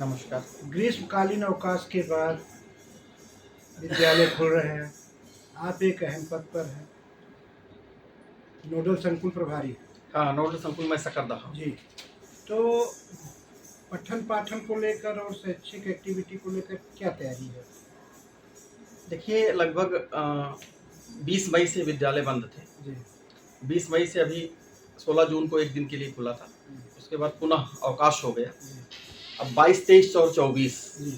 नमस्कार। ग्रीष्मकालीन अवकाश के बाद विद्यालय खुल रहे हैं। आप एक अहम पद पर हैं, नोडल संकुल प्रभारी। हाँ, नोडल संकुल में सकरदा हूँ। जी, तो पठन पाठन को लेकर और शैक्षिक एक्टिविटी को लेकर क्या तैयारी है? देखिए लगभग 20 मई से विद्यालय बंद थे। जी, 20 मई से अभी 16 जून को एक दिन के लिए खुला था। उसके बाद पुनः अवकाश हो गया। जी, अब 22, 23 और 24 जी,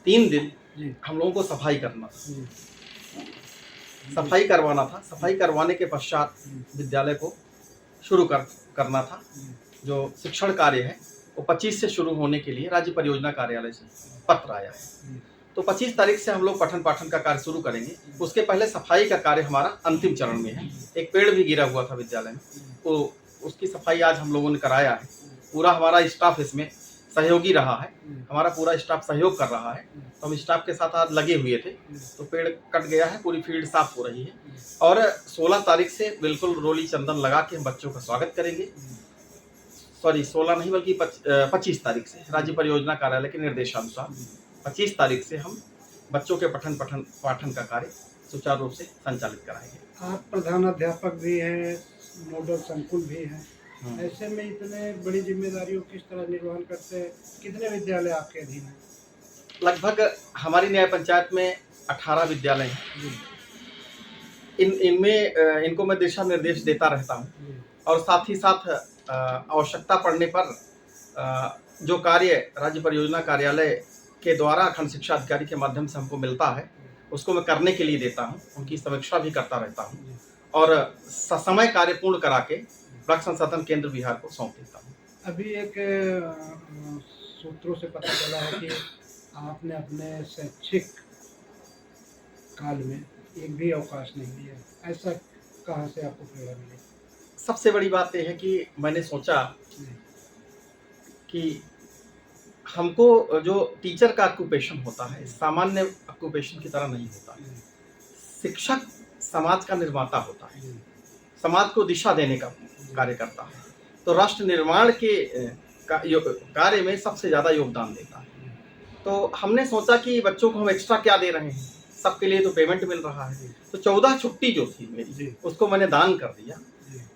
3 दिन जी, हम लोगों को सफाई करना था। जी, सफाई करवाना था। सफाई करवाने के पश्चात जी, विद्यालय को शुरू करना था। जी, जो शिक्षण कार्य है वो 25 से शुरू होने के लिए राज्य परियोजना कार्यालय से पत्र आया है। जी, तो 25 तारीख से हम लोग पठन पाठन का कार्य शुरू करेंगे। उसके पहले सफाई का कार्य हमारा अंतिम चरण में है। एक पेड़ भी गिरा हुआ था विद्यालय में, तो उसकी सफाई आज हम लोगों ने कराया है। पूरा हमारा स्टाफ इसमें सहयोगी रहा है। हमारा पूरा स्टाफ सहयोग कर रहा है। तो हम स्टाफ के साथ आज लगे हुए थे। तो पेड़ कट गया है, पूरी फील्ड साफ हो रही है और 16 तारीख से बिल्कुल रोली चंदन लगा के हम बच्चों का स्वागत करेंगे। सॉरी, 16 नहीं बल्कि 25 तारीख से राज्य परियोजना कार्यालय के निर्देशानुसार 25 तारीख से हम बच्चों के पठन पाठन का कार्य सुचारू रूप से संचालित कराएंगे। आप प्रधान अध्यापक भी हैं, नोडल संकुल भी हैं। ऐसे में इतने बड़ी जिम्मेदारियों किस तरह निर्वहन करते हैं? कितने विद्यालय आपके अधीन हैं? लगभग हमारी न्याय पंचायत में 18 विद्यालय हैं। जी, इनमें इनको मैं दिशा निर्देश देता रहता हूँ जी, और साथ ही साथ आवश्यकता पड़ने पर जो कार्य राज्य परियोजना कार्यालय के द्वारा खंड शिक्षा अधिकारी के माध्यम से हमको मिलता है उसको मैं करने के लिए देता हूँ। उनकी समीक्षा भी करता रहता हूँ और ससमय कार्य पूर्ण करा के ब्लॉक संसाधन केंद्र बिहार को सौंप देता हूँ। अभी एक सूत्रों से पता चला है कि आपने अपने शैक्षिक काल में एक भी अवकाश नहीं लिया। ऐसा कहाँ से आपको प्रेरणा मिली? सबसे बड़ी बात यह है कि मैंने सोचा जी, कि हमको जो टीचर का ऑक्यूपेशन होता है सामान्य ऑक्यूपेशन की तरह नहीं होता है। जी, शिक्षक समाज का निर्माता होता है, जी, समाज को दिशा देने का कार्य करता है। तो राष्ट्र निर्माण के कार्य में सबसे ज़्यादा योगदान देता है। तो हमने सोचा कि बच्चों को हम एक्स्ट्रा क्या दे रहे हैं, सबके लिए तो पेमेंट मिल रहा है। तो 14 छुट्टी जो थी मेरी उसको मैंने दान कर दिया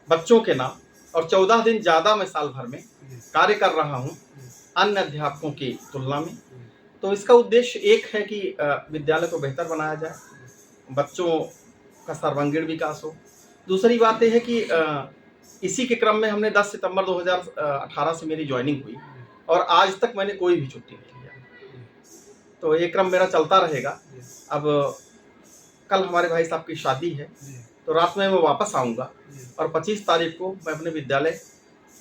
बच्चों के नाम और 14 दिन ज़्यादा मैं साल भर में कार्य कर रहा हूँ अन्य अध्यापकों की तुलना में। तो इसका उद्देश्य एक है कि विद्यालय को बेहतर बनाया जाए, बच्चों का सर्वांगीण विकास हो। दूसरी बात यह है कि इसी के क्रम में हमने 10 सितंबर 2018 से मेरी ज्वाइनिंग हुई और आज तक मैंने कोई भी छुट्टी नहीं लिया। तो ये क्रम मेरा चलता रहेगा। अब कल हमारे भाई साहब की शादी है तो रात में मैं वापस आऊँगा और 25 तारीख को मैं अपने विद्यालय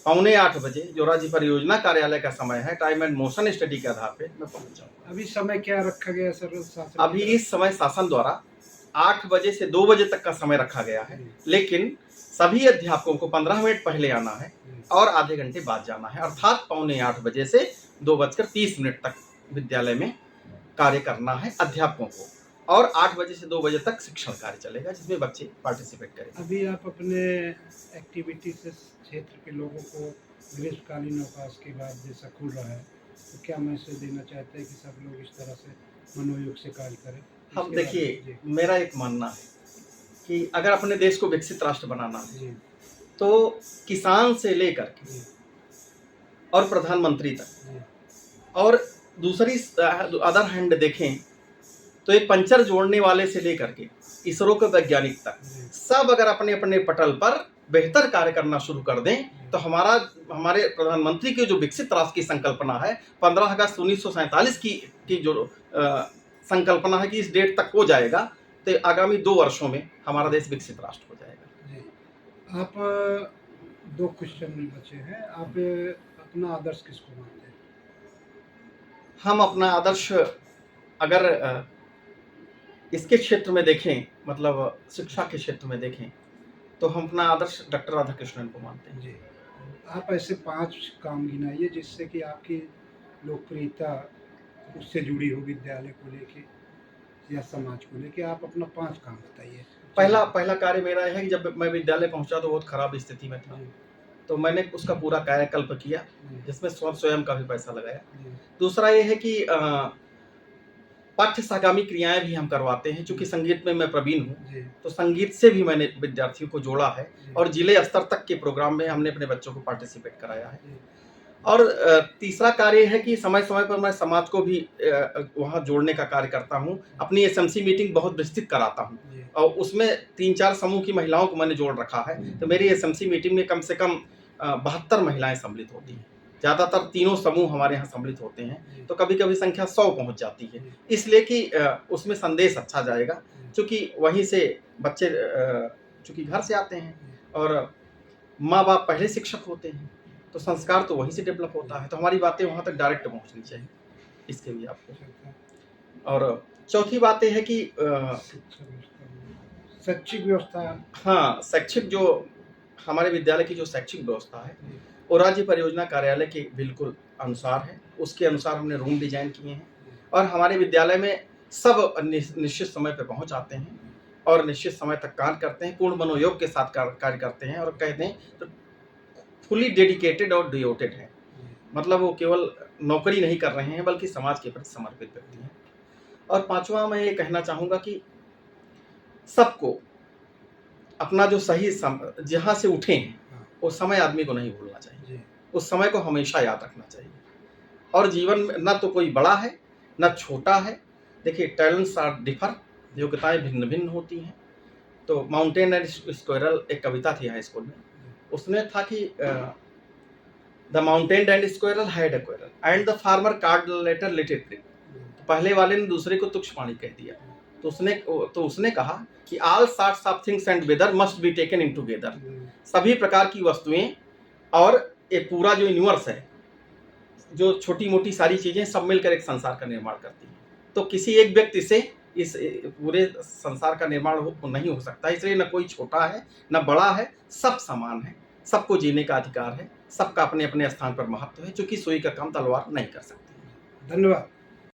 7:45 बजे जो राज्य परियोजना कार्यालय का समय है टाइम एंड मोशन स्टडी के आधार पे मैं पहुंच जाऊंगा। अभी समय क्या रखा गया सर शासन? अभी इस समय शासन द्वारा 8 बजे से 2 बजे तक का समय रखा गया है, लेकिन सभी अध्यापकों को 15 मिनट पहले आना है और आधे घंटे बाद जाना है, अर्थात 7:45 बजे से 2:30 तक विद्यालय में कार्य करना है अध्यापकों को और 8 बजे से 2 बजे तक शिक्षण कार्य चलेगा जिसमें बच्चे पार्टिसिपेट करेंगे। अभी आप अपने एक्टिविटी से क्षेत्र के लोगों को ग्रीष्मकालीन अवकाश के बाद जैसा खुल रहा है तो क्या मैसेज देना चाहते हैं कि सब लोग इस तरह से मनोयोग से कार्य करें? हम देखिए, मेरा एक मानना है कि अगर अपने देश को विकसित राष्ट्र बनाना है तो किसान से लेकर के और प्रधानमंत्री तक और दूसरी अदर हैंड देखें तो एक पंचर जोड़ने वाले से लेकर के इसरो के वैज्ञानिक तक सब अगर अपने अपने पटल पर बेहतर कार्य करना शुरू कर दें तो हमारे प्रधानमंत्री की जो विकसित राष्ट्र की संकल्पना है 15 अगस्त 1947 की जो संकल्पना है कि इस डेट तक हो जाएगा तो आगामी 2 वर्षों में हमारा देश विकसित राष्ट्र हो जाएगा। जी, आप 2 क्वेश्चन बचे हैं। आप अपना आदर्श किसको मानते हैं? हम अपना आदर्श अगर इसके क्षेत्र में देखें, मतलब शिक्षा के क्षेत्र में देखें तो हम अपना आदर्श डॉक्टर राधाकृष्णन को मानते हैं। जी, आप ऐसे 5 काम गिनाइए जिससे कि आपकी लोकप्रियता उससे जुड़ी हो विद्यालय को लेके या समाज को लेके। आप अपना 5 काम बताइए। पहला कार्य मेरा है कि जब मैं विद्यालय पहुंचा तो बहुत खराब स्थिति में था। तो मैंने उसका पूरा कायाकल्प किया, जी, जिसमें स्वयं का भी पैसा लगाया। जी, दूसरा ये है कि पाठ्य सागामी क्रियाएं भी हम करवाते हैं, चूंकि संगीत में मैं प्रवीण हूँ, जी, तो संगीत से भी मैंने विद्यार्थियों को जोड़ा है जी, और जिले स्तर तक के प्रोग्राम में हमने अपने बच्चों को पार्टिसिपेट कराया है। जी, और तीसरा कार्य है कि समय समय पर मैं समाज को भी वहाँ जोड़ने का कार्य करता हूँ। अपनी एसएमसी मीटिंग बहुत विस्तृत कराता हूँ जी, और उसमें 3-4 समूह की महिलाओं को मैंने जोड़ रखा है। तो मेरी एसएमसी मीटिंग में कम से कम 72 महिलाएं सम्मिलित होती हैं। ज़्यादातर तीनों समूह हमारे यहाँ सम्मिलित होते हैं, जी, तो कभी-कभी संख्या 100 पहुँच जाती है। जी, इसलिए कि उसमें संदेश अच्छा जाएगा, जी, चूँकि वहीं से बच्चे चूँकि घर से आते हैं जी, और माँ-बाप पहले शिक्षक होते हैं, तो संस्कार तो वहीं से डेवलप होता है, तो हमारी बातें वहाँ तक डायरेक्ट पहुँचनी चाहिए, इसके लिए आपको। अच्छा, और चौथी बात ये है कि शिक्षा व्यवस्था में शैक्षिक व्यवस्था। हाँ, शैक्षिक जो हमारे विद्यालय की जो शैक्षिक व्यवस्था है, जी, वो राज्य परियोजना कार्यालय के बिल्कुल अनुसार है। उसके अनुसार हमने रूम डिज़ाइन किए हैं जी, और हमारे विद्यालय में सब निश्चित समय पे पहुँच आते हैं और निश्चित समय तक कार्य करते हैं, पूर्ण मनोयोग के साथ कार्य करते हैं और कह दें तो फुली डेडिकेटेड और डिवोटेड हैं। जी, मतलब वो केवल नौकरी नहीं कर रहे हैं, बल्कि समाज के प्रति समर्पित व्यक्ति हैं। और पाँचवाँ मैं ये कहना चाहूँगा कि सबको अपना जो सही जहाँ से उठे हैं, हाँ, वो समय आदमी को नहीं भूलना चाहिए। जी, उस समय को हमेशा याद रखना चाहिए। और जीवन में ना तो कोई बड़ा है, ना छोटा है। देखिए टैलेंट्स आर डिफर, योग्यताएँ भिन्न-भिन्न होती हैं। तो माउंटेन एंड स्क्विरल एक कविता थी हाई स्कूल में। उसमें था कि the mountain and squirrel had a quarrel and the farmer card letter let it drip. तो पहले वाले ने दूसरे को तुच्छ पानी कह दिया। तो उसने कहा कि all sorts of things and weather must be taken in together. सभी प्रकार की वस्तुएं और ये पूरा जो यूनिवर्स है, जो छोटी मोटी सारी चीजें सब मिलकर एक संसार का निर्माण करती हैं। तो किसी एक व्यक्ति से इस पूरे संसार का निर्माण नहीं हो सकता, इसलिए न कोई छोटा है न बड़ा है, सब समान है, सबको जीने का अधिकार है, सबका अपने अपने स्थान पर महत्व है, चूंकि सुई का काम तलवार नहीं कर सकती। धन्यवाद।